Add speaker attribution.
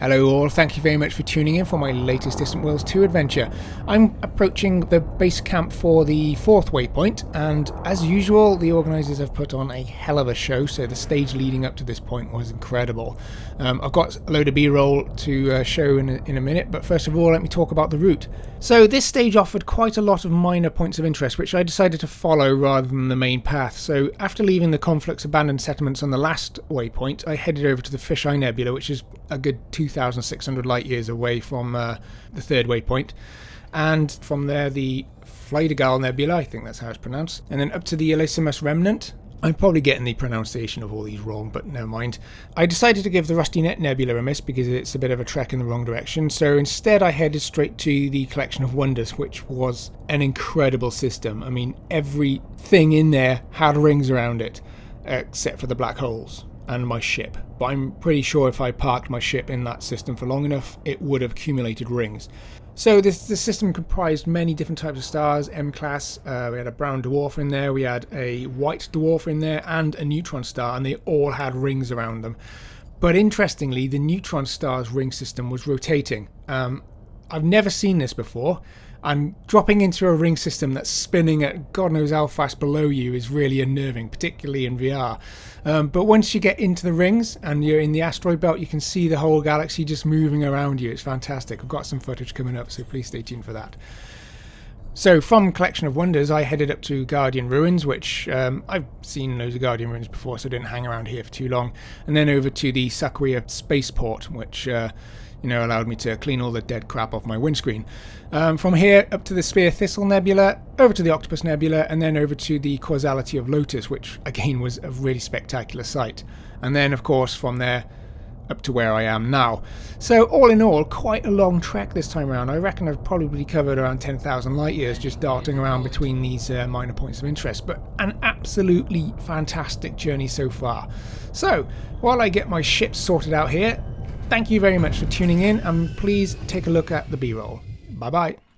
Speaker 1: Hello all, thank you very much for tuning in for my latest Distant Worlds 2 adventure. I'm approaching the base camp for the 4th waypoint, and as usual the organisers have put on a hell of a show, so the stage leading up to this point was incredible. I've got a load of B-roll to show in a minute, but first of all let me talk about the route. So this stage offered quite a lot of minor points of interest which I decided to follow rather than the main path. So after leaving the Conflict's abandoned settlements on the last waypoint, I headed over to the Fisheye Nebula, which is a good 2,600 light years away from the 3rd waypoint, and from there the Flydegal Nebula, I think that's how it's pronounced, and then up to the Illysimus Remnant. I'm probably getting the pronunciation of all these wrong, but never mind. I decided to give the Rusty Net Nebula a miss because it's a bit of a trek in the wrong direction, so instead I headed straight to the Collection of Wonders, which was an incredible system. I mean, everything in there had rings around it, except for the black holes and my ship. But I'm pretty sure if I parked my ship in that system for long enough, it would have accumulated rings. So this system comprised many different types of stars, M-class, we had a brown dwarf in there, we had a white dwarf in there, and a neutron star, and they all had rings around them. But interestingly, the neutron star's ring system was rotating. I've never seen this before, and dropping into a ring system that's spinning at God knows how fast below you is really unnerving, particularly in VR. But once you get into the rings and you're in the asteroid belt, you can see the whole galaxy just moving around you. It's fantastic. I've got some footage coming up, so please stay tuned for that. So from Collection of Wonders, I headed up to Guardian Ruins, which I've seen loads of Guardian Ruins before, so I didn't hang around here for too long. And then over to the Sakuya Spaceport, which allowed me to clean all the dead crap off my windscreen. From here up to the Spear Thistle Nebula, over to the Octopus Nebula, and then over to the Causality of Lotus, which again was a really spectacular sight. And then of course from there up to where I am now. So all in all, quite a long trek this time around. I reckon I've probably covered around 10,000 light years just darting around between these minor points of interest, but an absolutely fantastic journey so far. So while I get my ship sorted out here, thank you very much for tuning in, and please take a look at the B-roll. Bye bye.